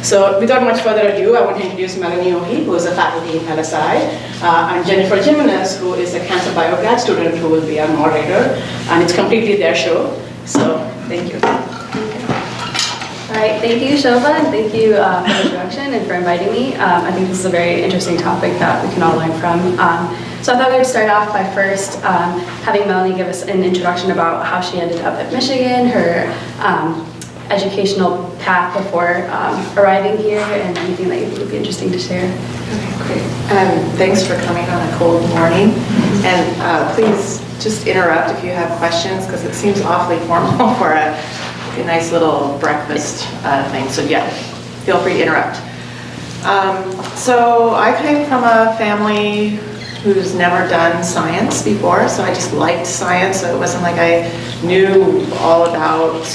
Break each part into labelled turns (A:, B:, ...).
A: So without much further ado, I want to introduce Melanie, who is a faculty in LSI, and Jennifer Jimenez, who is a cancer bio grad student who will be our moderator, and it's completely their show. So thank you.
B: All right, thank you, Shobha, and thank you for the introduction and for inviting me. I think this is a very interesting topic that we can all learn from. So I thought we would start off by first having Melanie give us an introduction about how she ended up at Michigan, her educational path before arriving here, and anything that you think would be interesting to share.
C: Okay, great. Thanks for coming on a cold morning. And please just interrupt if you have questions, because it seems awfully formal for a nice little breakfast thing. So yeah, feel free to interrupt. So I came from a family who's never done science before, so I just liked science, so it wasn't like I knew all about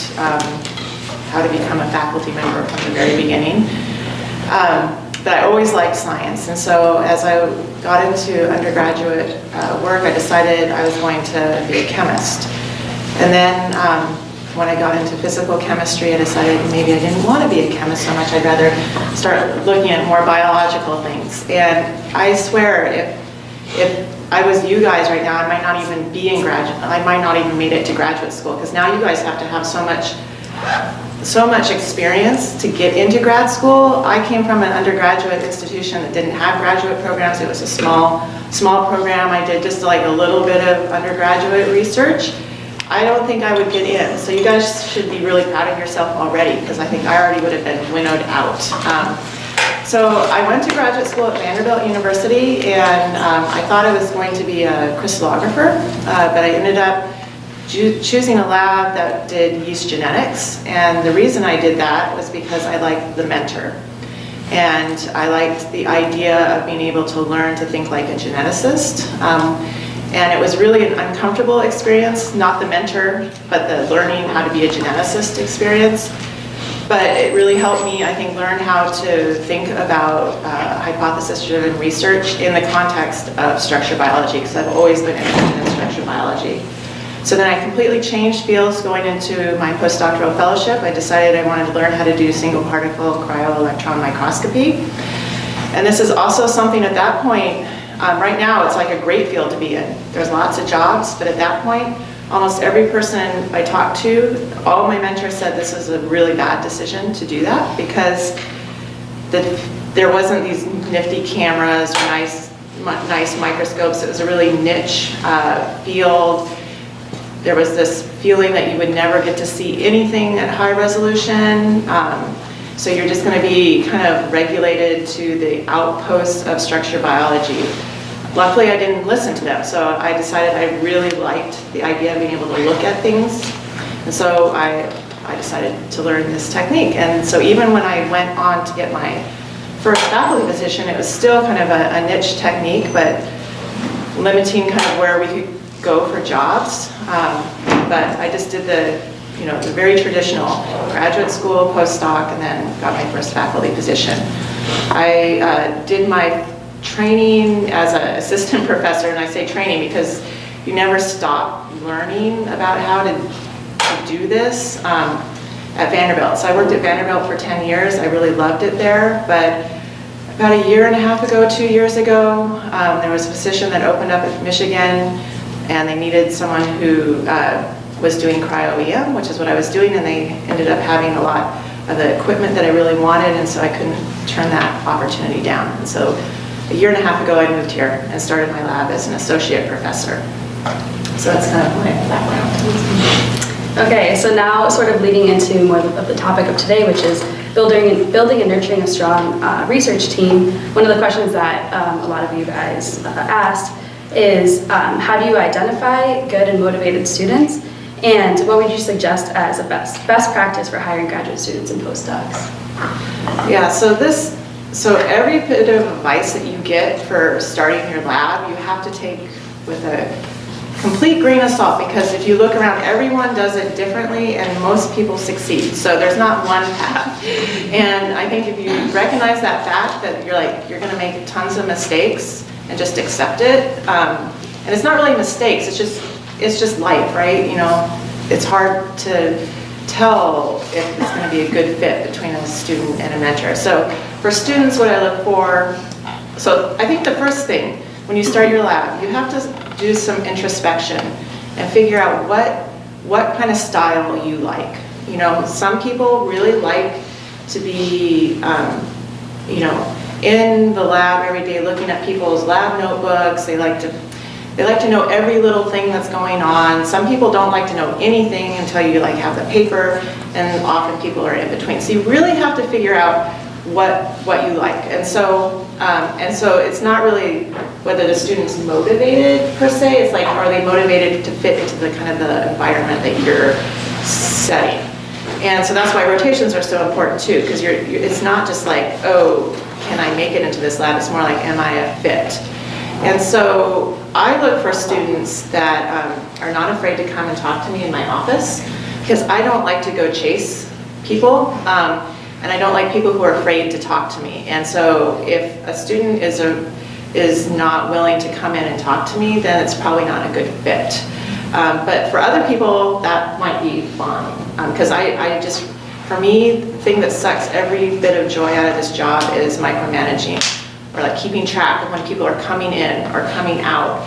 C: how to become a faculty member from the very beginning. But I always liked science, and so as I got into undergraduate work, I decided I was going to be a chemist. And then when I got into physical chemistry, I decided maybe I didn't want to be a chemist so much. I'd rather start looking at more biological things. And I swear, if I was you guys right now, I might not even be in I might not even made it to graduate school, because now you guys have to have so much experience to get into grad school. I came from an undergraduate institution that didn't have graduate programs. It was a small program. I did just like a little bit of undergraduate research. I don't think I would get in. So you guys should be really proud of yourself already, because I think I already would have been winnowed out. So I went to graduate school at Vanderbilt University, and I thought I was going to be a crystallographer, but I ended up choosing a lab that did yeast genetics. And the reason I did that was because I liked the mentor. And I liked the idea of being able to learn to think like a geneticist. And it was really an uncomfortable experience, not the mentor, but the learning how to be a geneticist experience. But it really helped me, I think, learn how to think about hypothesis-driven research in the context of structural biology, because I've always been interested in structural biology. So then I completely changed fields going into my postdoctoral fellowship. I decided I wanted to learn how to do single particle cryoelectron microscopy. And this is also something at that point, right now it's like a great field to be in. There's lots of jobs, but at that point, almost every person I talked to, all my mentors said this was a really bad decision to do that, because there wasn't these nifty cameras or nice microscopes. It was a really niche field. There was this feeling that you would never get to see anything at high resolution. So you're just going to be kind of regulated to the outposts of structural biology. Luckily, I didn't listen to them, so I decided I really liked the idea of being able to look at things. And so I decided to learn this technique. And so even when I went on to get my first faculty position, it was still kind of a niche technique, but limiting kind of where we could go for jobs. But I just did the very traditional graduate school, postdoc, and then got my first faculty position. I did my training as an assistant professor, and I say training because you never stop learning about how to do this at Vanderbilt. So I worked at Vanderbilt for 10 years. I really loved it there, but about a year and a half ago, 2 years ago, there was a position that opened up at Michigan, and they needed someone who was doing cryo-EM, which is what I was doing, and they ended up having a lot of the equipment that I really wanted, and so I couldn't turn that opportunity down. And so a year and a half ago, I moved here and started my lab as an associate professor. So that's kind of my background.
B: Okay, so now sort of leading into more of the topic of today, which is building and nurturing a strong research team. One of the questions that a lot of you guys asked is how do you identify good and motivated students? And what would you suggest as a best practice for hiring graduate students and postdocs?
C: Yeah, so every bit of advice that you get for starting your lab, you have to take with a complete grain of salt, because if you look around, everyone does it differently and most people succeed. So there's not one path. And I think if you recognize that fact, that you're going to make tons of mistakes and just accept it. And it's not really mistakes, it's just life, right? It's hard to tell if it's going to be a good fit between a student and a mentor. So for students, what I look for, so I think the first thing, when you start your lab, you have to do some introspection and figure out what kind of style you like. You know, some people really like to be, you know, in the lab every day looking at people's lab notebooks. They like to know every little thing that's going on. Some people don't like to know anything until you like have the paper, and often people are in between. So you really have to figure out what you like. And so it's not really whether the student's motivated per se. It's like, are they motivated to fit into the kind of the environment that you're setting? And so that's why rotations are so important too, because it's not just like, oh, can I make it into this lab? It's more like, am I a fit? And so I look for students that are not afraid to come and talk to me in my office, because I don't like to go chase people, and I don't like people who are afraid to talk to me. And so if a student is not willing to come in and talk to me, then it's probably not a good fit. But for other people, that might be fine. Because I just, for me, the thing that sucks every bit of joy out of this job is micromanaging, or like keeping track of when people are coming in or coming out.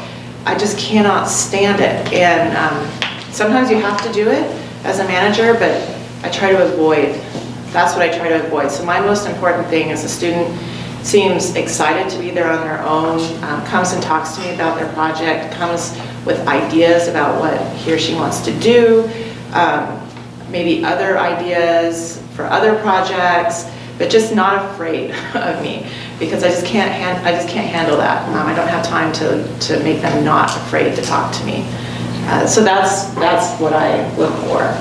C: I just cannot stand it. And sometimes you have to do it as a manager, but I try to avoid. That's what I try to avoid. So my most important thing is a student seems excited to be there on their own, comes and talks to me about their project, comes with ideas about what he or she wants to do, maybe other ideas for other projects, but just not afraid of me, because I just can't handle that. I don't have time to make them not afraid to talk to me. So that's what I look for.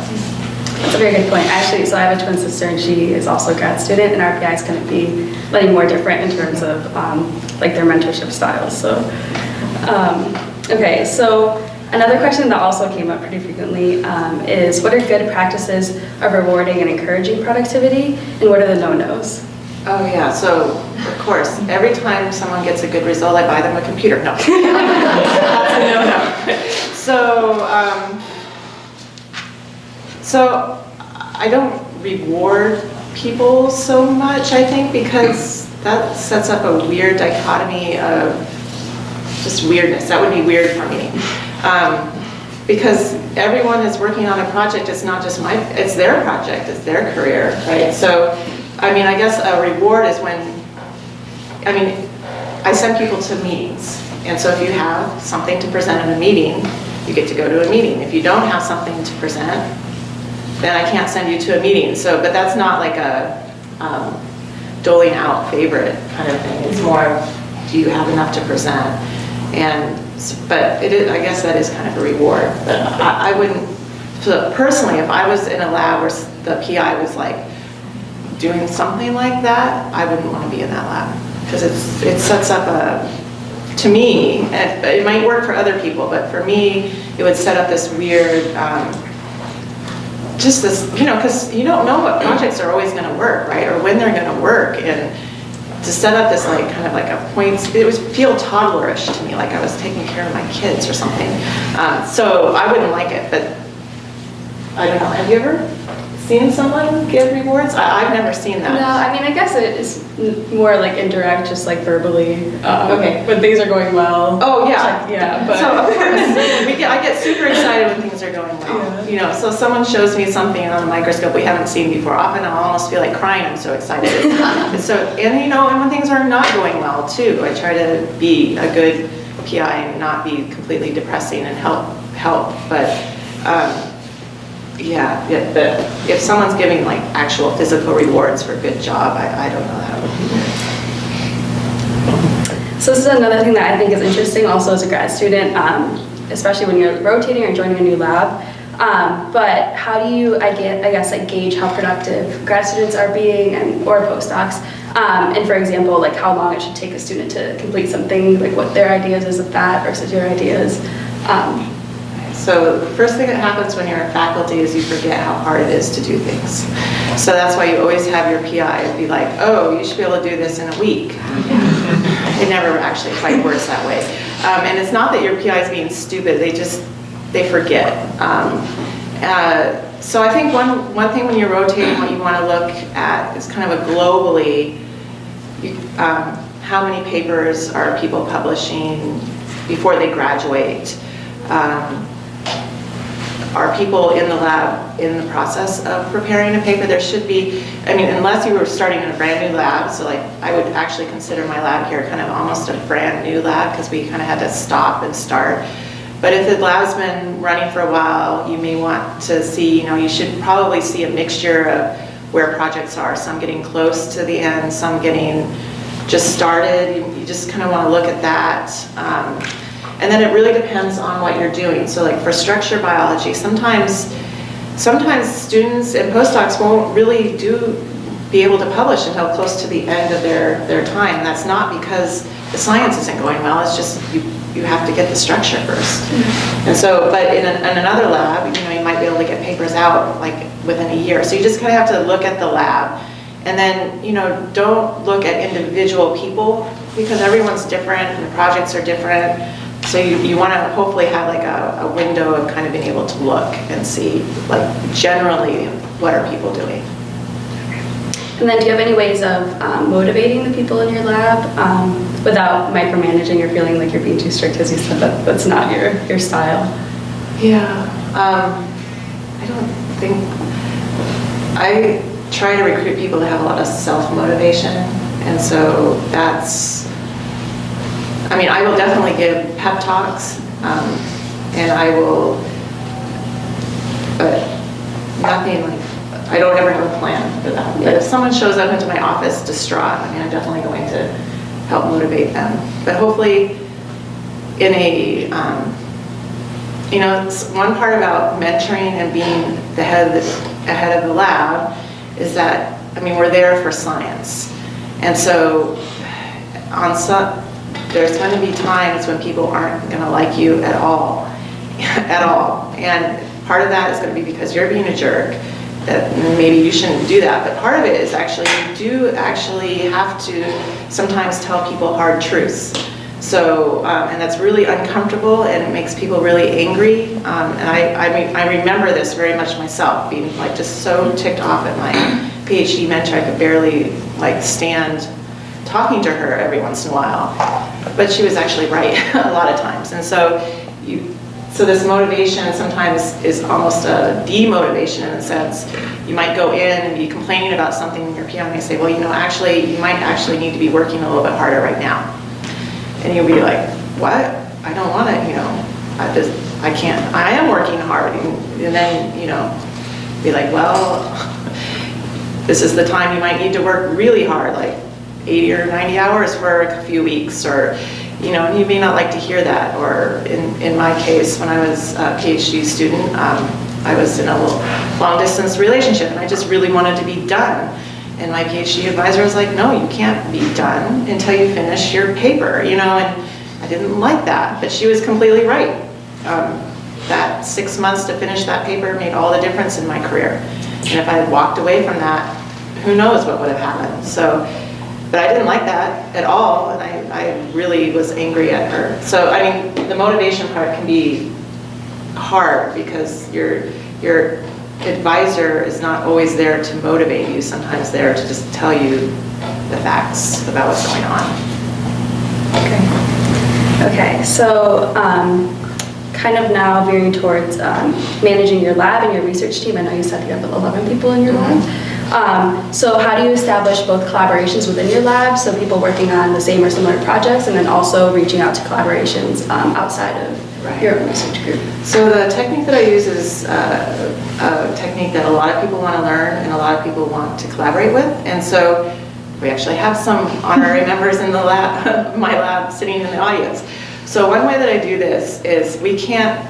B: That's a very good point. Actually, so I have a twin sister, and she is also a grad student, and our PI is going to be slightly more different in terms of like their mentorship styles. So, okay, so another question that also came up pretty frequently is, what are good practices of rewarding and encouraging productivity, and what are the no-nos?
C: Oh yeah, so of course, every time someone gets a good result, I buy them a computer. No, that's a no-no. So I don't reward people so much, I think, because that sets up a weird dichotomy of just weirdness. That would be weird for me. Because everyone is working on a project. It's not just it's their project, it's their career, right? So, I mean, I guess a reward is when, I send people to meetings. And so if you have something to present in a meeting, you get to go to a meeting. If you don't have something to present, then I can't send you to a meeting. So, but that's not like a doling out favorite kind of thing. It's more of, do you have enough to present? But it is, I guess that is kind of a reward. But I wouldn't, so personally, if I was in a lab where the PI was like doing something like that, I wouldn't want to be in that lab. Because it sets up to me, it might work for other people, but for me, it would set up this weird, just this, because you don't know what projects are always going to work, right? Or when they're going to work. And to set up this like kind of like a points, it would feel toddlerish to me, like I was taking care of my kids or something. So I wouldn't like it, but I don't know. Have you ever seen someone give rewards? I've never seen that.
B: No, I guess it is more like indirect, just like verbally.
C: Okay.
B: When things are going well.
C: Oh yeah.
B: Like, yeah. But
C: so of course, I get super excited when things are going well.
B: Yeah.
C: So someone shows me something on a microscope we haven't seen before. Often I'll almost feel like crying. I'm so excited. And when things are not going well too, I try to be a good PI and not be completely depressing and help. But but if someone's giving like actual physical rewards for a good job, I don't know how it would be.
B: So this is another thing that I think is interesting also as a grad student, especially when you're rotating or joining a new lab. But how do you, gauge how productive grad students are being or postdocs? And for example, like how long it should take a student to complete something, like what their ideas is of that versus your ideas.
C: So the first thing that happens when you're in faculty is you forget how hard it is to do things. So that's why you always have your PI be like, oh, you should be able to do this in a week. It never actually quite works that way. And it's not that your PI is being stupid, they forget. So I think one thing when you're rotating, what you want to look at is kind of a globally, how many papers are people publishing before they graduate? Are people in the lab in the process of preparing a paper? There should be, I mean, unless you were starting in a brand new lab, so like I would actually consider my lab here kind of almost a brand new lab because we kind of had to stop and start. But if the lab's been running for a while, you may want to see, you know, you should probably see a mixture of where projects are, some getting close to the end, some getting just started. You just kind of want to look at that. And then it really depends on what you're doing. So like for structure biology, sometimes students and postdocs won't really be able to publish until close to the end of their time. And that's not because the science isn't going well, it's just you have to get the structure first. And so, but in another lab, you know, you might be able to get papers out like within a year. So you just kind of have to look at the lab. And then, you know, don't look at individual people because everyone's different and the projects are different. So you want to hopefully have like a window of kind of being able to look and see like generally what are people doing.
B: And then do you have any ways of motivating the people in your lab without micromanaging or feeling like you're being too strict, as you said, that's not your style?
C: Yeah, I don't think, I try to recruit people to have a lot of self-motivation, and so that's, I mean, I will definitely give pep talks, and I will, but nothing like, I don't ever have a plan for that. But if someone shows up into my office distraught, I mean, I'm definitely going to help motivate them. But hopefully in a, you know, one part about mentoring and being the head of the lab is that, I mean, we're there for science. And so there's going to be times when people aren't going to like you at all, And part of that is going to be because you're being a jerk, that maybe you shouldn't do that. But part of it is actually, you do actually have to sometimes tell people hard truths. So, and that's really uncomfortable and it makes people really angry. And I remember this very much myself, being like just so ticked off at my PhD mentor, I could barely like stand talking to her every once in a while. But she was actually right a lot of times. And so so this motivation sometimes is almost a demotivation in a sense. You might go in and be complaining about something in your PI and they say, well, you know, actually, you might actually need to be working a little bit harder right now. And you'll be like, what? I don't want to, you know, I can't, I am working hard. And then, you know, be like, well, this is the time you might need to work really hard, like 80 or 90 hours for a few weeks, or, you know, you may not like to hear that. Or in my case, when I was a PhD student, I was in a long distance relationship and I just really wanted to be done. And my PhD advisor was like, no, you can't be done until you finish your paper, you know, and I didn't like that, but she was completely right. That 6 months to finish that paper made all the difference in my career. And if I had walked away from that, who knows what would have happened. So, but I didn't like that at all, and I really was angry at her. So, I mean, the motivation part can be hard because your advisor is not always there to motivate you, sometimes there to just tell you the facts about what's going on.
B: Okay, so kind of now veering towards managing your lab and your research team. I know you said you have 11 people in your lab. So how do you establish both collaborations within your lab, so people working on the same or similar projects, and then also reaching out to collaborations outside of your own research group?
C: So the technique that I use is a technique that a lot of people want to learn and a lot of people want to collaborate with. And so we actually have some honorary members in the lab, my lab, sitting in the audience. So one way that I do this is we can't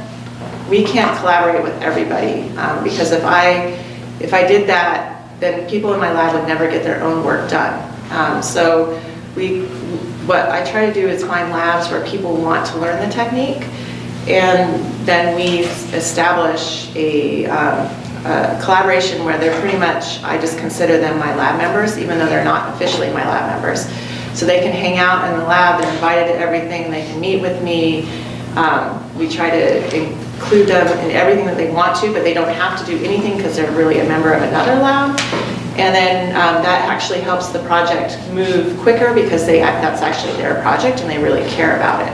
C: collaborate with everybody because if I did that, then people in my lab would never get their own work done. So what I try to do is find labs where people want to learn the technique, and then we establish a collaboration where they're pretty much, I just consider them my lab members, even though they're not officially my lab members. So they can hang out in the lab, they're invited to everything, they can meet with me, We try to include them in everything that they want to, but they don't have to do anything because they're really a member of another lab. And then that actually helps the project move quicker because that's actually their project and they really care about it.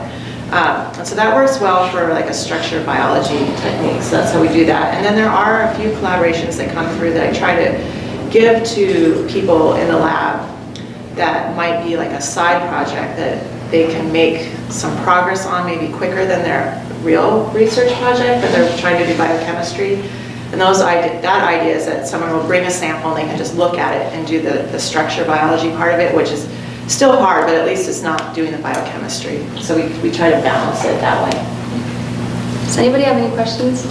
C: And so that works well for like a structured biology technique. So that's how we do that. And then there are a few collaborations that come through that I try to give to people in the lab that might be like a side project that they can make some progress on maybe quicker than their real research project, but they're trying to do biochemistry. And that idea is that someone will bring a sample and they can just look at it and do the structure biology part of it, which is still hard, but at least it's not doing the biochemistry. So we try to balance it that way.
B: Does anybody have any questions?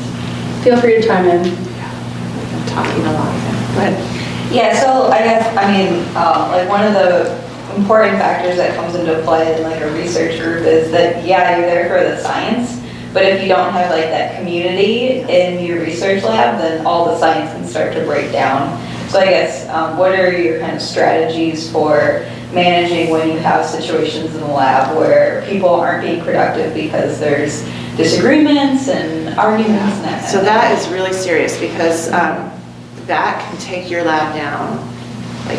B: Feel free to chime in.
C: I'm talking a lot. Go ahead.
D: Yeah, so I guess, like one of the important factors that comes into play in like a research group is that, yeah, you're there for the science, but if you don't have like that community in your research lab, then all the science can start to break down. So I guess, what are your kind of strategies for managing when you have situations in the lab where people aren't being productive because there's disagreements and arguments and that kind
C: So
D: of
C: that
D: thing?
C: is really serious because that can take your lab down like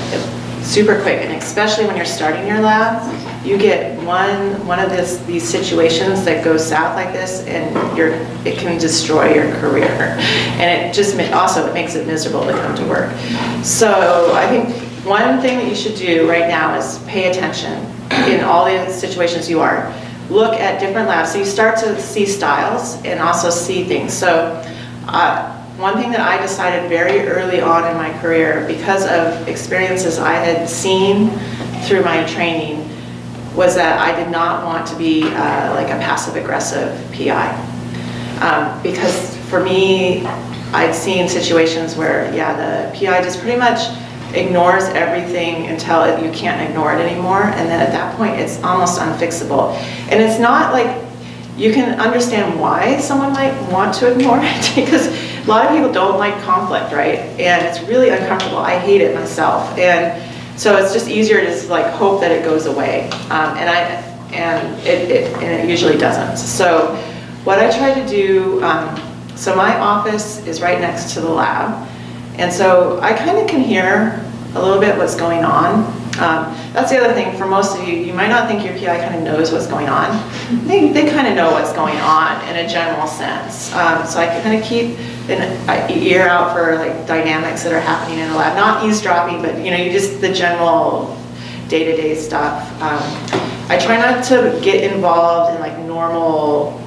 C: super quick, and especially when you're starting your lab, you get one of these situations that goes south like this, and it can destroy your career, and it just also it makes it miserable to come to work. So I think one thing that you should do right now is pay attention in all the situations you are. Look at different labs, so you start to see styles and also see things. So one thing that I decided very early on in my career, because of experiences I had seen through my training, was that I did not want to be like a passive-aggressive PI. Because for me, I'd seen situations where, yeah, the PI just pretty much ignores everything until you can't ignore it anymore, and then at that point, it's almost unfixable. And it's not like, you can understand why someone might want to ignore it, because a lot of people don't like conflict, right? And it's really uncomfortable. I hate it myself. And so it's just easier to just like hope that it goes away. And it usually doesn't. So what I try to do, so my office is right next to the lab. And so I kind of can hear a little bit what's going on. That's the other thing, for most of you, you might not think your PI kind of knows what's going on. They kind of know what's going on in a general sense. So I can kind of keep an ear out for like dynamics that are happening in the lab. Not eavesdropping, but you just the general day-to-day stuff. I try not to get involved in like normal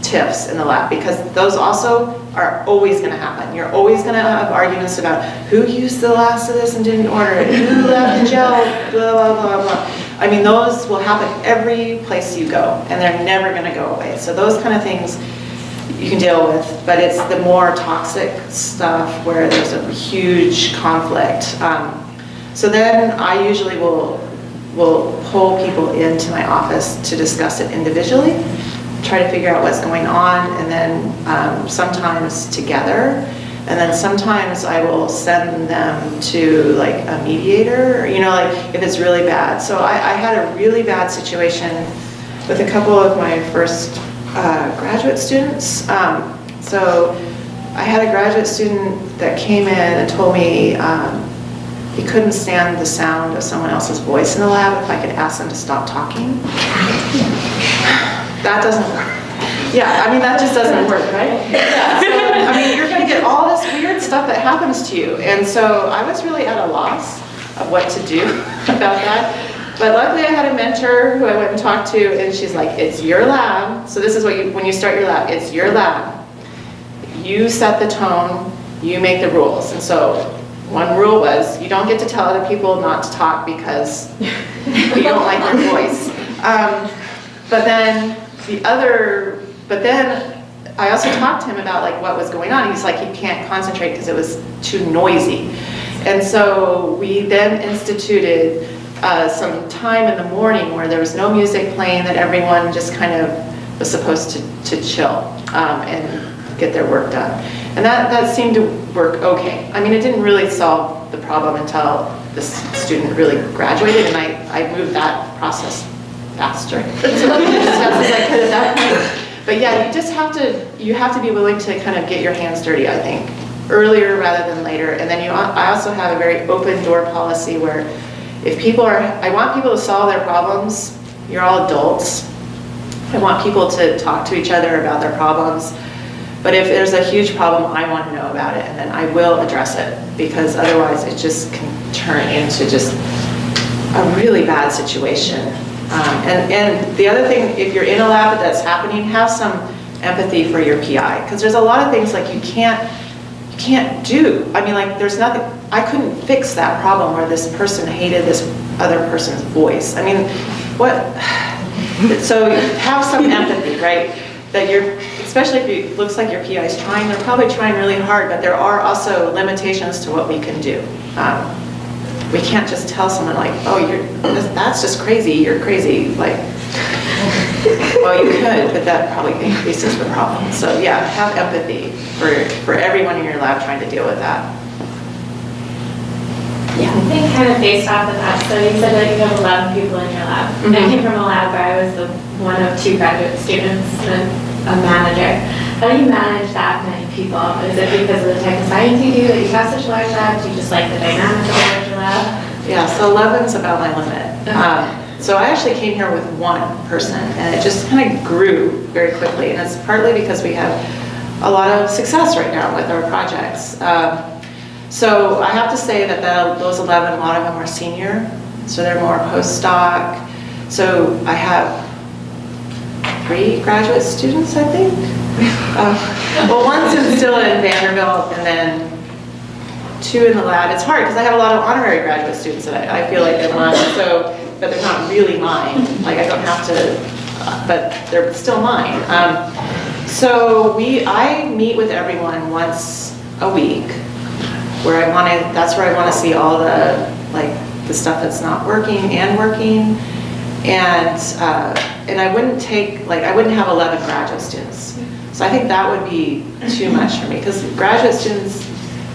C: tiffs in the lab, because those also are always going to happen. You're always going to have arguments about who used the last of this and didn't order it, who left the gel, blah, blah, blah, blah. I mean, those will happen every place you go, and they're never going to go away. So those kind of things you can deal with, but it's the more toxic stuff where there's a huge conflict. So then I usually will pull people into my office to discuss it individually, try to figure out what's going on, and then sometimes together, and then sometimes I will send them to like a mediator, like if it's really bad. So I had a really bad situation with a couple of my first graduate students. So I had a graduate student that came in and told me he couldn't stand the sound of someone else's voice in the lab if I could ask them to stop talking. That doesn't work. Yeah, I mean, that just doesn't work, right? Yeah. So, I mean, you're going to get all this weird stuff that happens to you. And so I was really at a loss of what to do about that. But luckily I had a mentor who I went and talked to, and she's like, it's your lab. So this is what when you start your lab, it's your lab. You set the tone, you make the rules. And so one rule was, you don't get to tell other people not to talk because you don't like their voice. But then I also talked to him about like what was going on. He's like, he can't concentrate because it was too noisy. And so we then instituted some time in the morning where there was no music playing, that everyone just kind of was supposed to chill and get their work done. And that seemed to work okay. I mean, it didn't really solve the problem until this student really graduated, and I moved that process faster as fast as I could at that point. But yeah, you have to be willing to kind of get your hands dirty, I think, earlier rather than later. And then I also have a very open door policy where if I want people to solve their problems. You're all adults. I want people to talk to each other about their problems. But if there's a huge problem, I want to know about it, and then I will address it, because otherwise it just can turn into just a really bad situation. And the other thing, if you're in a lab that's happening, have some empathy for your PI, because there's a lot of things like you can't do. I mean, like there's nothing, I couldn't fix that problem where this person hated this other person's voice. I mean, so have some empathy, right? That especially if it looks like your PI is trying, they're probably trying really hard, but there are also limitations to what we can do. We can't just tell someone like, oh, that's just crazy, you're crazy. Like, well, you could, but that probably increases the problem. So yeah, have empathy for everyone in your lab trying to deal with that.
E: Yeah, I think kind of based off of that, so you said that you have 11 people in your lab.
C: Mm-hmm.
E: I came from a lab where I was one of 2 graduate students and a manager. How do you manage that many people? Is it because of the type of science you do that you have such large labs? Do you just like the dynamic of a larger lab?
C: Yeah, so 11 is about my limit.
E: Okay.
C: So I actually came here with 1 person, and it just kind of grew very quickly. And it's partly because we have a lot of success right now with our projects. So I have to say that those 11, a lot of them are senior, so they're more postdoc. So I have 3 graduate students, I think. Well, one's still in Vanderbilt, and then 2 in the lab. It's hard because I have a lot of honorary graduate students that I feel like they're mine. But they're not really mine. Like I don't have to, but they're still mine. So I meet with everyone once a week. That's where I want to see all the stuff that's not working and working, and I wouldn't have 11 graduate students. So I think that would be too much for me, because graduate students,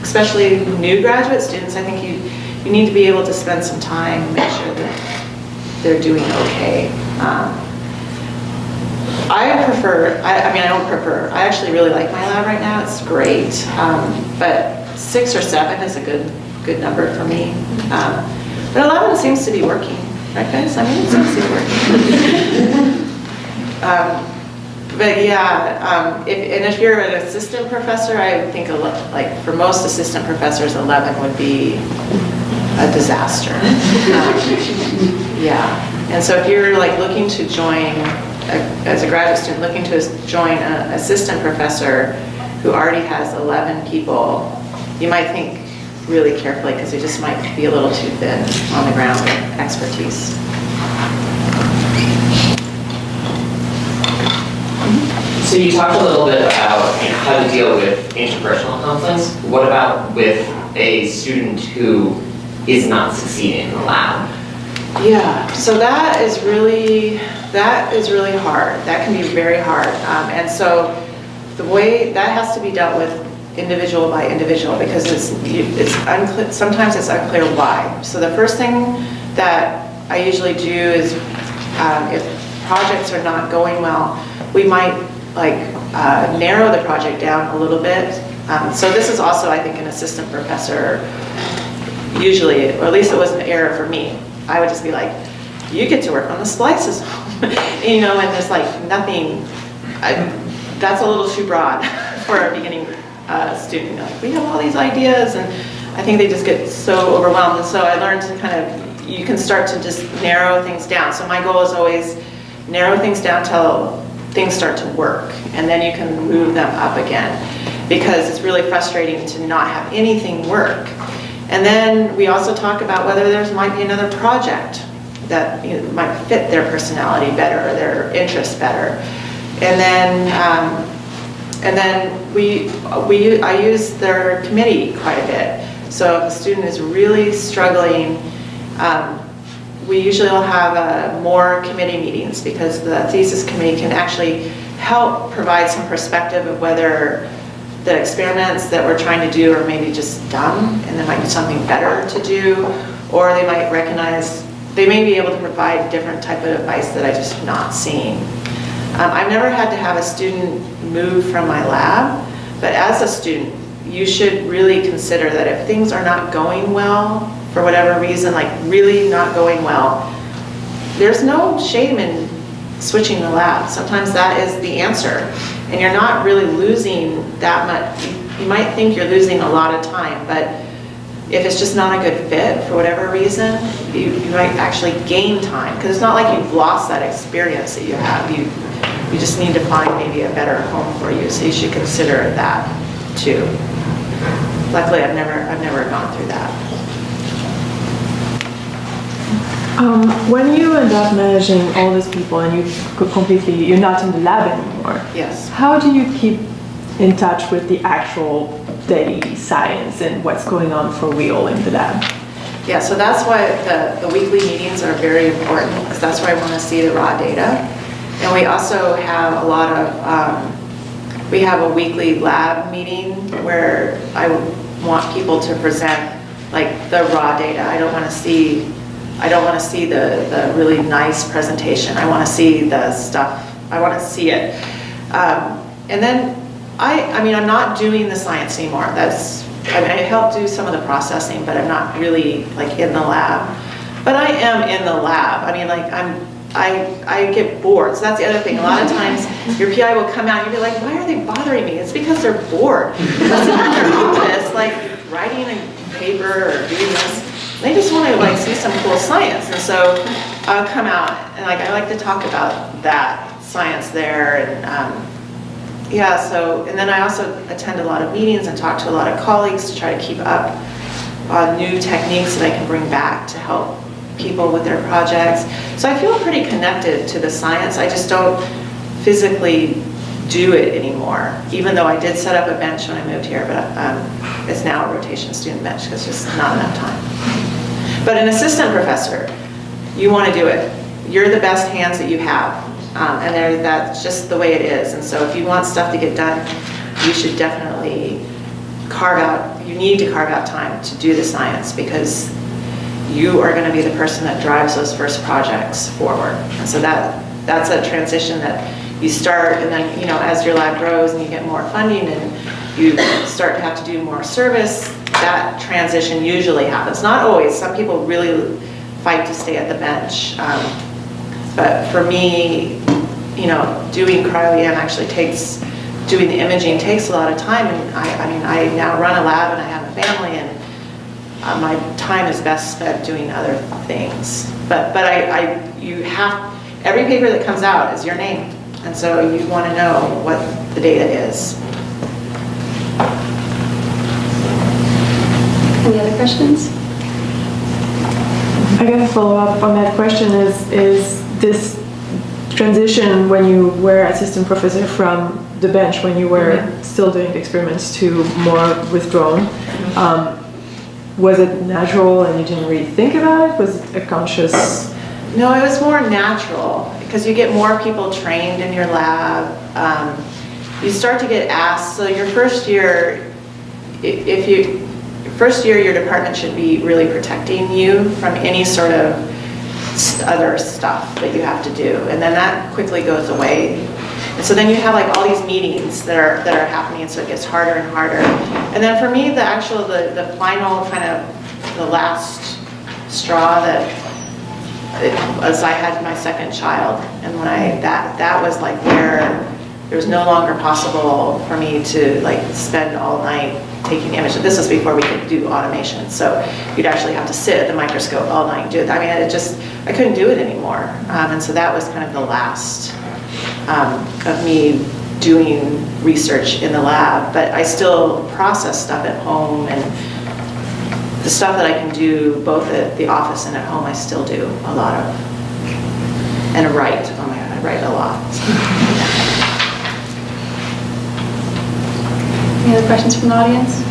C: especially new graduate students, I think you need to be able to spend some time and make sure that they're doing okay. I actually really like my lab right now. It's great, but 6 or 7 is a good number for me. But 11 seems to be working, right guys? I mean, it seems to be working. But yeah, if you're an assistant professor, I would think like for most assistant professors, 11 would be a disaster. Yeah, and so if you're like looking to join, as a graduate student, looking to join an assistant professor who already has 11 people, you might think really carefully, because they just might be a little too thin on the ground with expertise.
F: So you talked a little bit about how to deal with interpersonal conflicts. What about with a student who is not succeeding in the lab?
C: Yeah, so that is really hard. That can be very hard. And so the way that has to be dealt with individual by individual, because it's unclear, sometimes it's unclear why. So the first thing that I usually do is if projects are not going well, we might narrow the project down a little bit. So this is also, I think, an assistant professor, usually, or at least it was an error for me. I would just be like, you get to work on the splices, and there's like nothing, that's a little too broad for a beginning student. Like, we have all these ideas, and I think they just get so overwhelmed. And so I learned to you can start to just narrow things down. So my goal is always narrow things down till things start to work, and then you can move them up again, because it's really frustrating to not have anything work. And then we also talk about whether there might be another project that might fit their personality better, or their interests better. And then I use their committee quite a bit. So if a student is really struggling, we usually will have more committee meetings, because the thesis committee can actually help provide some perspective of whether the experiments that we're trying to do are maybe just dumb and there might be something better to do, or they might recognize, they may be able to provide different type of advice that I just not seeing. I've never had to have a student move from my lab, but as a student, you should really consider that if things are not going well, for whatever reason, like really not going well, there's no shame in switching the lab. Sometimes that is the answer, and you're not really losing that much. You might think you're losing a lot of time, but if it's just not a good fit for whatever reason, you might actually gain time, because it's not like you've lost that experience that you have. You just need to find maybe a better home for you, so you should consider that too. Luckily, I've never gone through that.
G: When you end up managing all these people and you're not in the lab anymore,
C: Yes.
G: how do you keep in touch with the actual daily science and what's going on for real in the lab?
C: Yeah, so that's why the weekly meetings are very important, because that's where I want to see the raw data. And we also have a lot of, we have a weekly lab meeting where I want people to present like the raw data. I don't want to see the really nice presentation. I want to see the stuff. I want to see it. And then I mean, I'm not doing the science anymore. I help do some of the processing, but I'm not really like in the lab. But I am in the lab. I mean, like I get bored. So that's the other thing. A lot of times your PI will come out and you'll be like, why are they bothering me? It's because they're bored. They're sitting in their office, like writing a paper or doing this. They just want to like see some cool science. And so I'll come out and like I like to talk about that science there. And yeah, so, and then I also attend a lot of meetings and talk to a lot of colleagues to try to keep up on new techniques that I can bring back to help people with their projects. So I feel pretty connected to the science. I just don't physically do it anymore, even though I did set up a bench when I moved here, but it's now a rotation student bench because there's just not enough time. But an assistant professor, you want to do it. You're the best hands that you have, and that's just the way it is. And so if you want stuff to get done, you should definitely you need to carve out time to do the science, because you are going to be the person that drives those first projects forward. And so that's a transition that you start, and then, you know, as your lab grows and you get more funding and you start to have to do more service, that transition usually happens. Not always. Some people really fight to stay at the bench. But for me, you know, doing cryo-EM actually doing the imaging takes a lot of time. And I mean, I now run a lab and I have a family, and my time is best spent doing other things. But every paper that comes out is your name. And so you want to know what the data is.
B: Any other questions?
G: I got to follow up on that question is this transition when you were assistant professor from the bench, when you were still doing the experiments, to more withdrawn. Was it natural and you didn't really think about it? Was it a conscious?
C: No, it was more natural because you get more people trained in your lab. You start to get asked, so your first year, your department should be really protecting you from any sort of other stuff that you have to do. And then that quickly goes away. And so then you have like all these meetings that are happening, so it gets harder and harder. And then for me, the final kind of, the last straw as I had my second child, and when that was like where it was no longer possible for me to like spend all night taking images. This was before we could do automation, so you'd actually have to sit at the microscope all night and do it. I mean, I couldn't do it anymore, and so that was kind of the last of me doing research in the lab. But I still process stuff at home, and the stuff that I can do both at the office and at home, I still do a lot of. And write, oh my God, I write a lot.
B: Any other questions from the audience?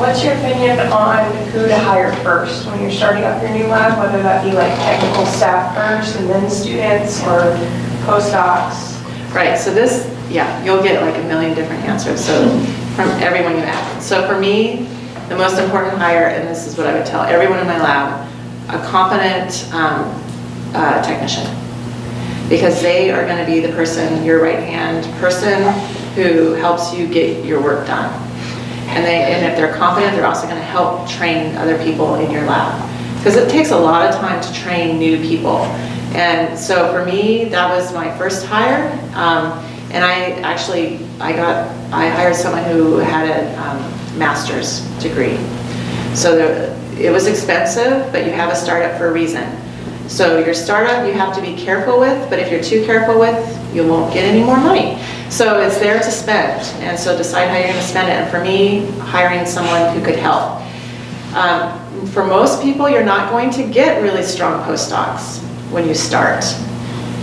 H: What's your opinion on who to hire first when you're starting up your new lab, whether that be like technical staff first and then students or postdocs?
C: Right, so this, yeah, you'll get like a million different answers from everyone you ask. So for me, the most important hire, and this is what I would tell everyone in my lab, a competent technician. because they are going to be the person, your right-hand person, who helps you get your work done. And if they're competent, they're also going to help train other people in your lab. Because it takes a lot of time to train new people. And so for me, that was my first hire. And I hired someone who had a master's degree. So it was expensive, but you have a startup for a reason. So your startup you have to be careful with, but if you're too careful with, you won't get any more money. So it's there to spend, and so decide how you're going to spend it. And for me, hiring someone who could help. For most people, you're not going to get really strong postdocs when you start.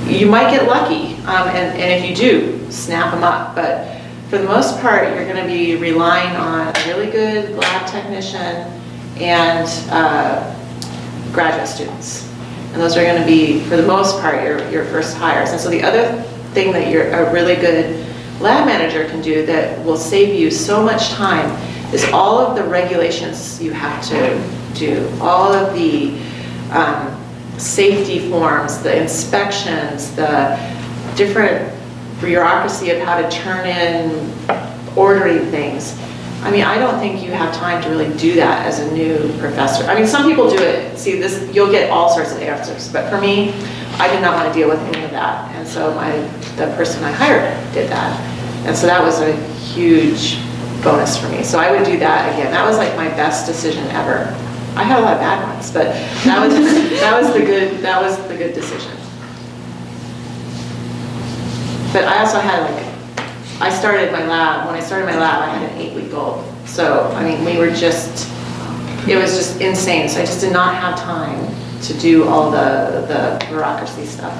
C: You might get lucky, and if you do, snap them up. But for the most part, you're going to be relying on a really good lab technician and graduate students. And those are going to be, for the most part, your first hires. And so the other thing that a really good lab manager can do that will save you so much time is all of the regulations you have to do, all of the safety forms, the inspections, the different bureaucracy of how to turn in ordering things. I mean, I don't think you have time to really do that as a new professor. I mean, some people do it. See, you'll get all sorts of answers. But for me, I did not want to deal with any of that. And so the person I hired did that. And so that was a huge bonus for me. So I would do that again. That was like my best decision ever. I had a lot of bad ones, but that was the good decision. But I also had when I started my lab, I had an 8-week-old. So, I mean, it was just insane. So I just did not have time to do all the bureaucracy stuff.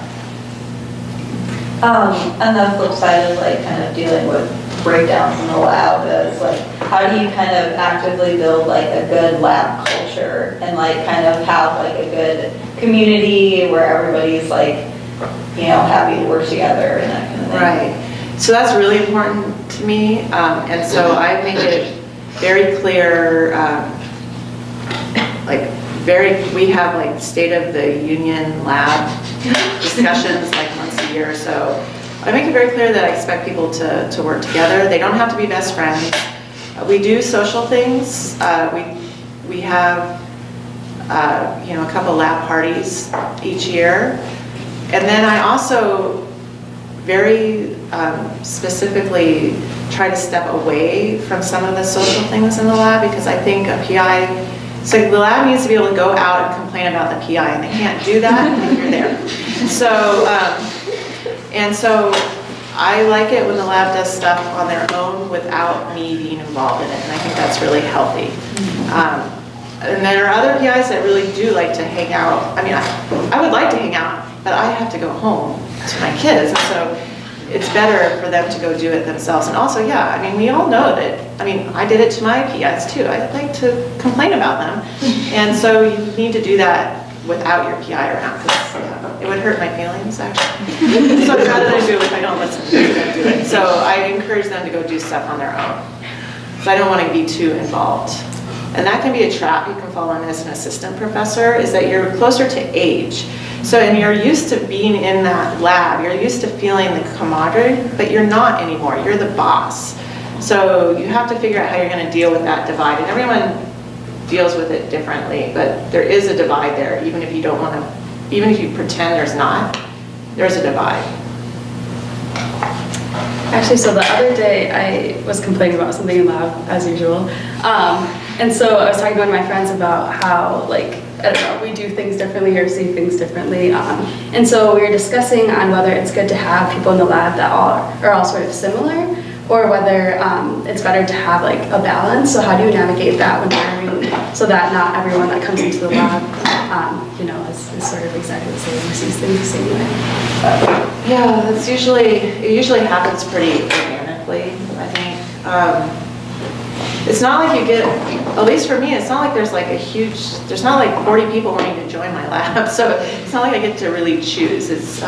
D: On the flip side of like kind of dealing with breakdowns in the lab is like, how do you kind of actively build like a good lab culture and like kind of have like a good community where everybody's like, happy to work together and that kind of thing?
C: Right. So that's really important to me. And so I make it very clear, we have like State of the Union lab discussions like once a year. So I make it very clear that I expect people to work together. They don't have to be best friends. We do social things. We have a couple lab parties each year. And then I also very specifically try to step away from some of the social things in the lab, because I think a PI, so the lab needs to be able to go out and complain about the PI, and they can't do that if you're there. So I like it when the lab does stuff on their own without me being involved in it, and I think that's really healthy. And there are other PIs that really do like to hang out. I mean, I would like to hang out, but I have to go home to my kids, and so it's better for them to go do it themselves. And also, I mean, we all know that, I did it to my PIs too. I like to complain about them. And so you need to do that without your PI around, because it would hurt my feelings, actually. So I'd rather do it if I don't listen to them do it. So I encourage them to go do stuff on their own. So I don't want to be too involved. And that can be a trap you can fall in as an assistant professor, is that you're closer to age. So, and you're used to being in that lab, you're used to feeling the camaraderie, but you're not anymore, you're the boss. So you have to figure out how you're going to deal with that divide, and everyone deals with it differently, but there is a divide there, even if you don't want to, even if you pretend there's not, there's a divide.
B: Actually, so the other day I was complaining about something in lab, as usual. And so I was talking to one of my friends about how, I don't know, we do things differently or see things differently. And so we were discussing on whether it's good to have people in the lab that are all sort of similar, or whether it's better to have a balance. So how do you navigate that when hiring, so that not everyone that comes into the lab, is sort of exactly the same, or sees things the same way?
C: Yeah, it usually happens pretty organically, I think. It's not like you get, at least for me, it's not like there's there's not 40 people wanting to join my lab, so it's not like I get to really choose. It's,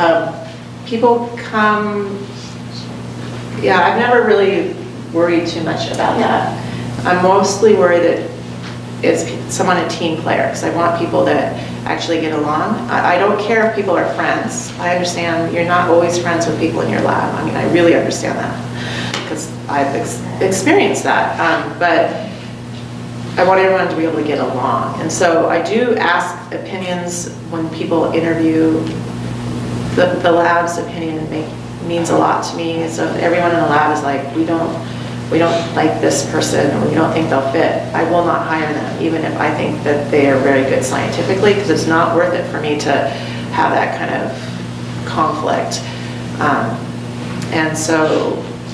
C: people come, I've never really worried too much about that. I'm mostly worried that is someone a team player, because I want people that actually get along. I don't care if people are friends. I understand you're not always friends with people in your lab. I mean, I really understand that because I've experienced that. But I want everyone to be able to get along. And so I do ask opinions when people interview. The lab's opinion means a lot to me. So if everyone in the lab is like, we don't like this person, or we don't think they'll fit, I will not hire them, even if I think that they are very good scientifically, because it's not worth it for me to have that kind of conflict.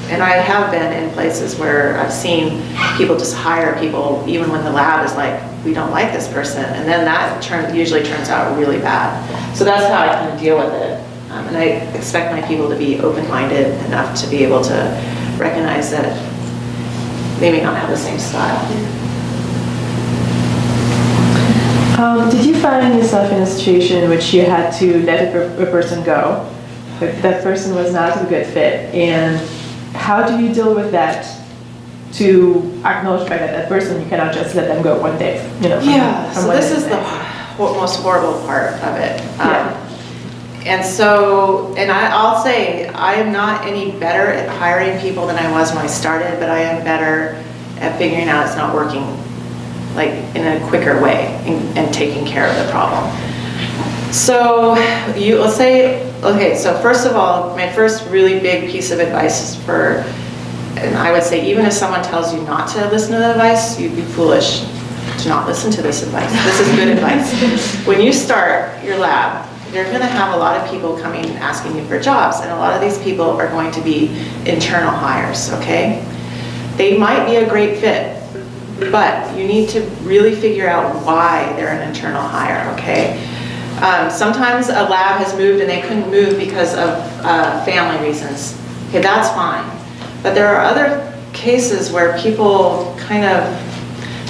C: And I have been in places where I've seen people just hire people even when the lab is like, we don't like this person, and then that usually turns out really bad. So that's how I kind of deal with it. And I expect my people to be open-minded enough to be able to recognize that they may not have the same style.
G: Did you find yourself in a situation in which you had to let a person go? That person was not a good fit, and how do you deal with that? To acknowledge that person, you cannot just let them go one day.
C: So this is the most horrible part of it. And I'll say I am not any better at hiring people than I was when I started, but I am better at figuring out it's not working, like in a quicker way, and taking care of the problem. So let's say, okay, so first of all, my first really big piece of advice is and I would say, even if someone tells you not to listen to the advice, you'd be foolish to not listen to this advice. This is good advice. When you start your lab, you're going to have a lot of people coming and asking you for jobs, and a lot of these people are going to be internal hires, okay? They might be a great fit, but you need to really figure out why they're an internal hire, okay? Sometimes a lab has moved and they couldn't move because of family reasons. Okay, that's fine. But there are other cases where people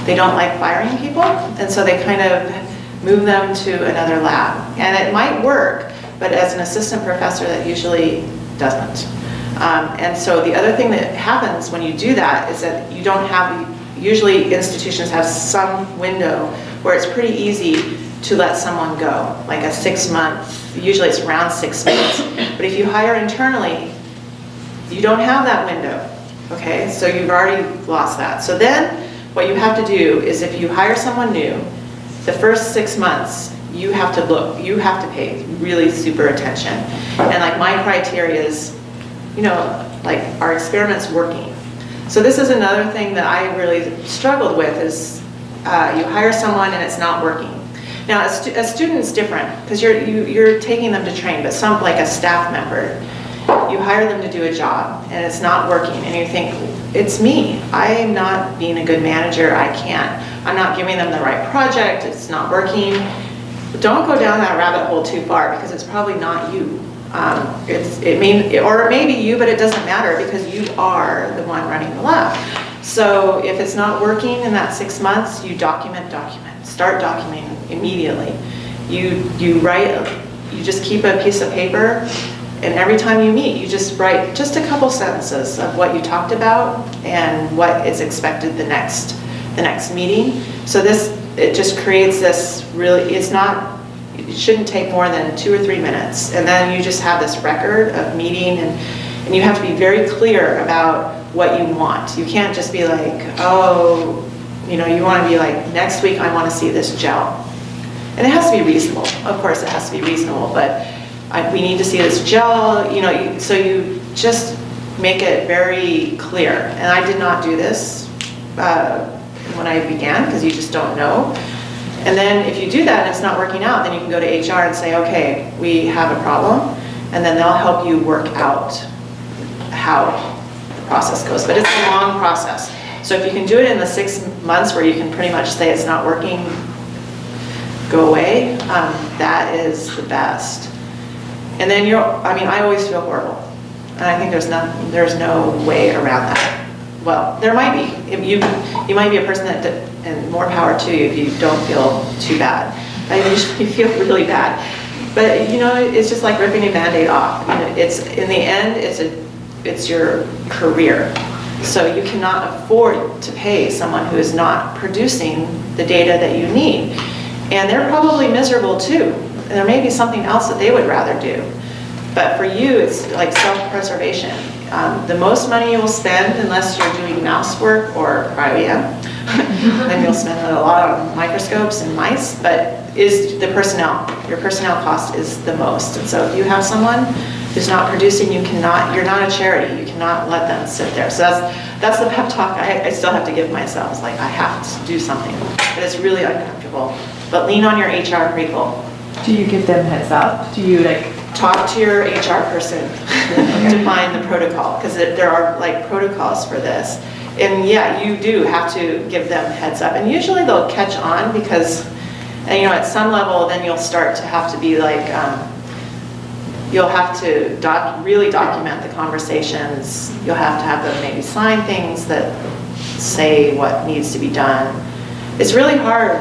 C: they don't like firing people, and so they kind of move them to another lab. And it might work, but as an assistant professor, that usually doesn't. And so the other thing that happens when you do that is that you don't usually institutions have some window where it's pretty easy to let someone go, like a 6 month, usually it's around 6 months. But if you hire internally, you don't have that window, okay? So you've already lost that. So then what you have to do is, if you hire someone new, the first 6 months, you have to pay really super attention. And like my criteria is, like, are experiments working? So this is another thing that I really struggled with is you hire someone and it's not working. Now a student's different because you're taking them to train, but like a staff member, you hire them to do a job and it's not working, and you think, it's me. I am not being a good manager. I'm not giving them the right project. It's not working. Don't go down that rabbit hole too far, because it's probably not you. Or it may be you, but it doesn't matter because you are the one running the lab. So if it's not working in that 6 months, you document. Start documenting immediately. You just keep a piece of paper, and every time you meet, you just write just a couple sentences of what you talked about and what is expected the next meeting. So it just creates this it shouldn't take more than 2 or 3 minutes, and then you just have this record of meeting, and you have to be very clear about what you want. You can't just be like, you want to be like, next week I want to see this gel. And it has to be reasonable. Of course it has to be reasonable, but we need to see this gel, so you just make it very clear. And I did not do this when I began, because you just don't know. And then if you do that and it's not working out, then you can go to HR and say, okay, we have a problem, and then they'll help you work out how the process goes. But it's a long process. So if you can do it in the 6 months where you can pretty much say it's not working, go away, that is the best. And then I always feel horrible. And I think there's no way around that. Well, there might be. You might be a person and more power to you if you don't feel too bad. I usually feel really bad. But it's just like ripping a Band-Aid off. In the end, it's your career. So you cannot afford to pay someone who is not producing the data that you need. And they're probably miserable too. And there may be something else that they would rather do. But for you, it's like self-preservation. The most money you will spend, unless you're doing mouse work or cryo-EM, then you'll spend a lot on microscopes and mice, but is the personnel. Your personnel cost is the most. And so if you have someone who's not producing, you're not a charity. You cannot let them sit there. So that's the pep talk I still have to give myself. It's like, I have to do something, but it's really uncomfortable. But lean on your HR people.
G: Do you give them heads up? Do you like
C: talk to your HR person to find the protocol, because there are like protocols for this. And yeah, you do have to give them heads up, and usually they'll catch on because, and, you know, at some level then you'll start to have to be like, you'll have to really document the conversations. You'll have to have them maybe sign things that say what needs to be done. It's really hard.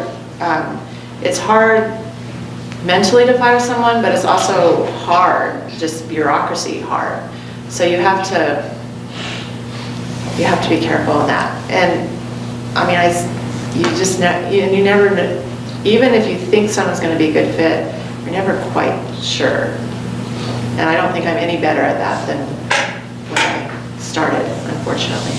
C: It's hard mentally to fire someone, but it's also hard, just bureaucracy hard. So you have to be careful of that. And I mean, you never know, even if you think someone's going to be a good fit, you're never quite sure. And I don't think I'm any better at that than when I started, unfortunately.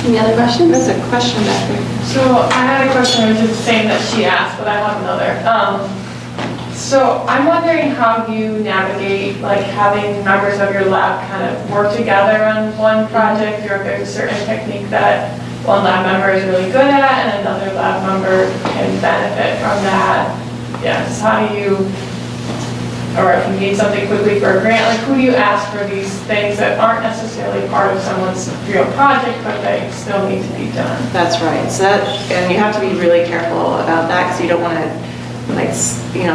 B: Any other questions?
C: There's a question back there.
H: So I had a question which is the same that she asked, but I have another. So I'm wondering how you navigate like having members of your lab kind of work together on one project, or if there's a certain technique that one lab member is really good at and another lab member can benefit from that. Yes, how do you, or if you need something quickly for a grant, like who do you ask for these things that aren't necessarily part of someone's real project, but they still need to be done?
C: That's right. So and you have to be really careful about that, because you don't want to, like, you know,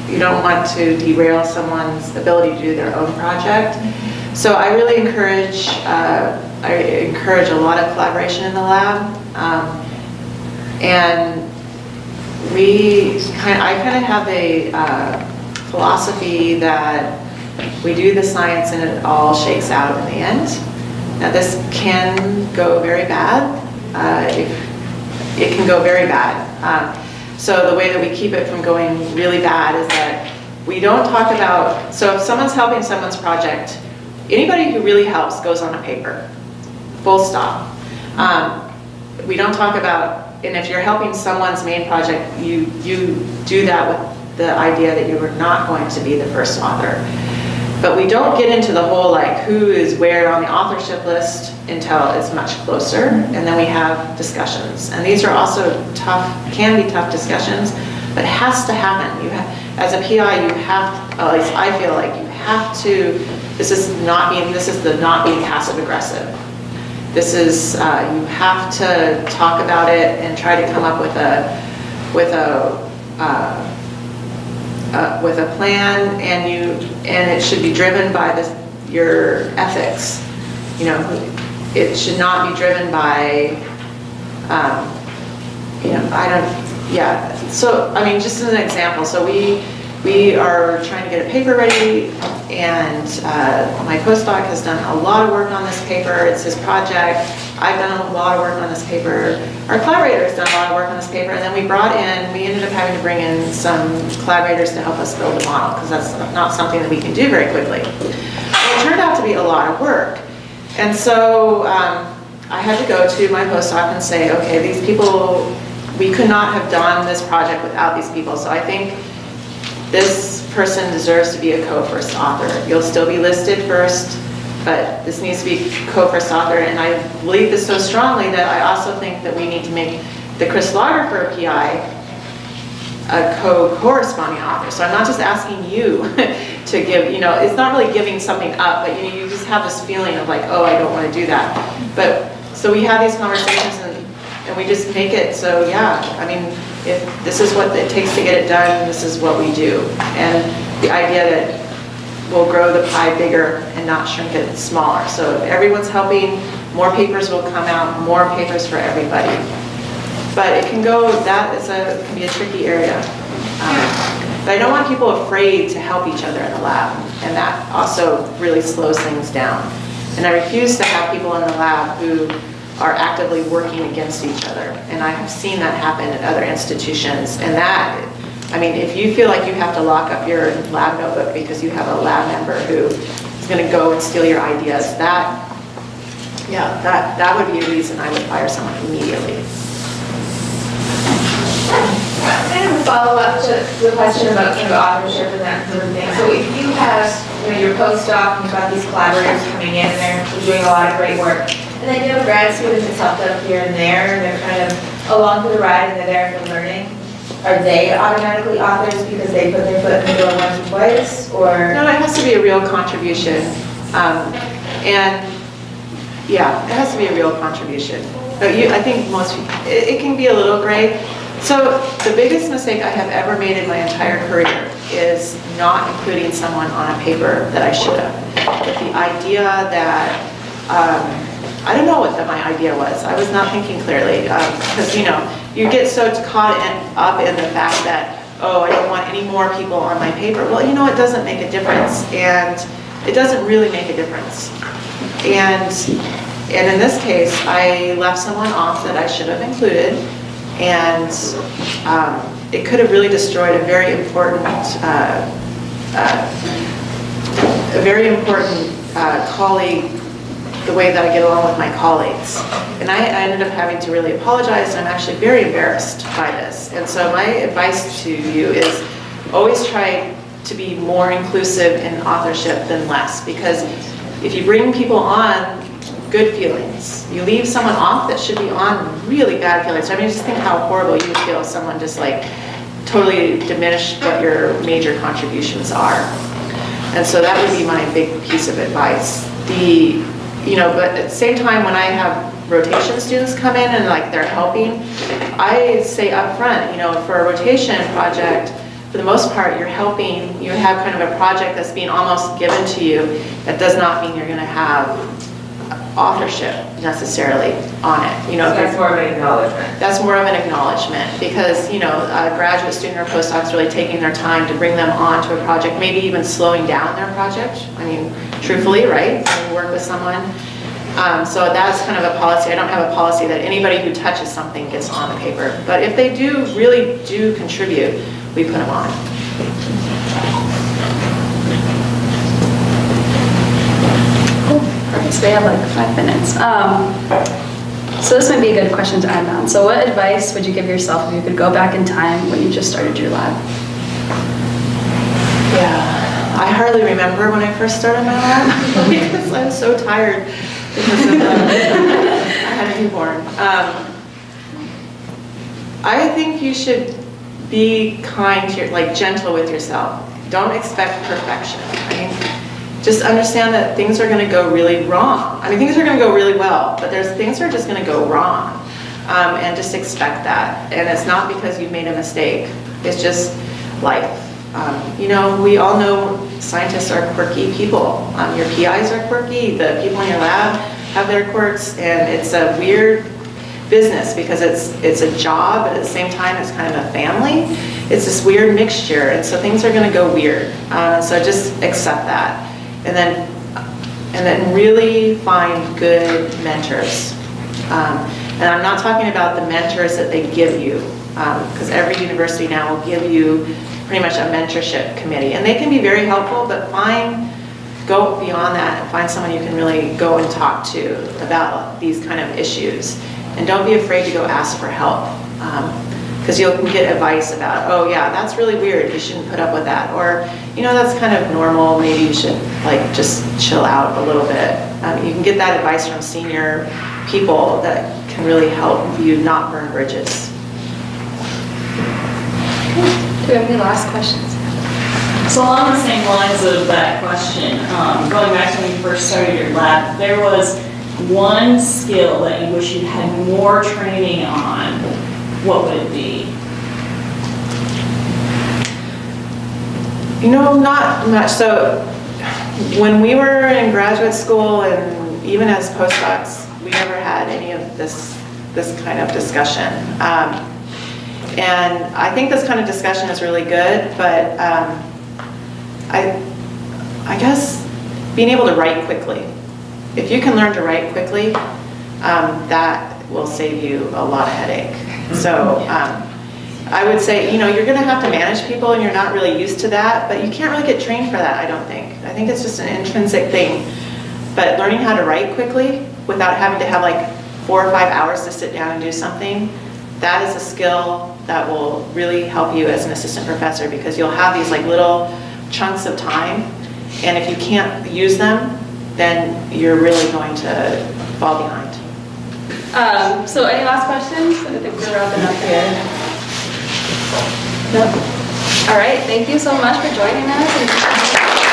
C: you don't want to derail someone's ability to do their own project. So I really encourage a lot of collaboration in the lab, and I kind of have a philosophy that we do the science and it all shakes out in the end. Now this can go very bad. It can go very bad. So the way that we keep it from going really bad is that we don't talk about, so if someone's helping someone's project, anybody who really helps goes on a paper, full stop. We don't talk about, and if you're helping someone's main project, you do that with the idea that you are not going to be the first author. But we don't get into the whole like who is where on the authorship list until it's much closer, and then we have discussions. And these are also tough, can be tough discussions, but it has to happen. You have, as a PI, you have, at least I feel like you have to, this is the not being passive aggressive. This is, you have to talk about it and try to come up with a plan, and it should be driven by your ethics. You know, it should not be driven by, you know, So, I mean, just as an example, so we are trying to get a paper ready, and my postdoc has done a lot of work on this paper. It's his project. I've done a lot of work on this paper. Our collaborator has done a lot of work on this paper, and then we ended up having to bring in some collaborators to help us build a model, because that's not something that we can do very quickly. Well, it turned out to be a lot of work. And so I had to go to my postdoc and say, okay, these people, we could not have done this project without these people. So I think this person deserves to be a co-first author. You'll still be listed first, but this needs to be co-first author. And I believe this so strongly that I also think that we need to make the crystallographer PI a co-corresponding author. So I'm not just asking you to give, you know, it's not really giving something up, but you just have this feeling of like, oh, I don't want to do that. But so we have these conversations, and we just make it so, yeah, I mean, if this is what it takes to get it done, this is what we do. And the idea that we'll grow the pie bigger and not shrink it smaller. So if everyone's helping, more papers will come out, more papers for everybody. But it can go, can be a tricky area. But I don't want people afraid to help each other in the lab, and that also really slows things down. And I refuse to have people in the lab who are actively working against each other. And I have seen that happen at other institutions. And that, I mean, if you feel like you have to lock up your lab notebook because you have a lab member who is going to go and steal your ideas, that would be a reason I would fire someone immediately.
E: Kind of a follow-up to the question about kind of authorship and that sort of thing. So if you have, your postdoc, and you've got these collaborators coming in and they're doing a lot of great work, and then you have grad students that's helped out here and there, and they're kind of along for the ride and they're there for learning, are they automatically authors because they put their foot in the door once or twice, or?
C: No, it has to be a real contribution. And yeah, it has to be a real contribution. But I think most people, it can be a little gray. So the biggest mistake I have ever made in my entire career is not including someone on a paper that I should have. With the idea that, I don't know what my idea was. I was not thinking clearly, because you get so caught up in the fact that, oh, I don't want any more people on my paper. Well, it doesn't make a difference, and it doesn't really make a difference. And in this case, I left someone off that I should have included, and it could have really destroyed a very important colleague, the way that I get along with my colleagues. And I ended up having to really apologize, and I'm actually very embarrassed by this. And so my advice to you is always try to be more inclusive in authorship than less, because if you bring people on good feelings, you leave someone off that should be on really bad feelings. I mean, just think how horrible you would feel if someone just like totally diminished what your major contributions are. And so that would be my big piece of advice. But at the same time, when I have rotation students come in and like they're helping, I say up front, for a rotation project, for the most part, you're helping, you have kind of a project that's being almost given to you. That does not mean you're going to have authorship necessarily on it.
F: So that's more of an acknowledgement.
C: That's more of an acknowledgement, because a graduate student or postdoc's really taking their time to bring them onto a project, maybe even slowing down their project. I mean, truthfully, right? When you work with someone. So that's kind of a policy. I don't have a policy that anybody who touches something gets on the paper. But if they really do contribute, we put them on.
B: So we have like 5 minutes. So this might be a good question to end on. So what advice would you give yourself if you could go back in time when you just started your lab?
C: Yeah, I hardly remember when I first started my lab because I'm so tired because of I had a newborn. I think you should be kind to gentle with yourself. Don't expect perfection. Just understand that things are going to go really wrong. Things are going to go really well, but there's things that are just going to go wrong. And just expect that. And it's not because you've made a mistake. It's just life. We all know scientists are quirky people. Your PIs are quirky. The people in your lab have their quirks. And it's a weird business because it's a job, but at the same time it's kind of a family. It's this weird mixture. And so things are going to go weird. So just accept that. And then really find good mentors. And I'm not talking about the mentors that they give you, because every university now will give you pretty much a mentorship committee. And they can be very helpful, but go beyond that and find someone you can really go and talk to about these kind of issues. And don't be afraid to go ask for help. Because you can get advice about, oh yeah, that's really weird, you shouldn't put up with that. Or, that's kind of normal, maybe you should just chill out a little bit. You can get that advice from senior people that can really help you not burn bridges.
B: Do we have any last questions?
I: So along the same lines of that question, going back to when you first started your lab, there was one skill that you wish you had more training on. What would it be?
C: Not much. So when we were in graduate school and even as postdocs, we never had any of this kind of discussion. And I think this kind of discussion is really good, but I guess being able to write quickly. If you can learn to write quickly, that will save you a lot of headache. So I would say, you're gonna have to manage people and you're not really used to that, but you can't really get trained for that, I don't think. I think it's just an intrinsic thing. But learning how to write quickly without having to have like 4 or 5 hours to sit down and do something, that is a skill that will really help you as an assistant professor, because you'll have these like little chunks of time, and if you can't use them, then you're really going to fall behind.
B: So any last questions? I think we're wrapping up here. No? All right, thank you so much for joining us.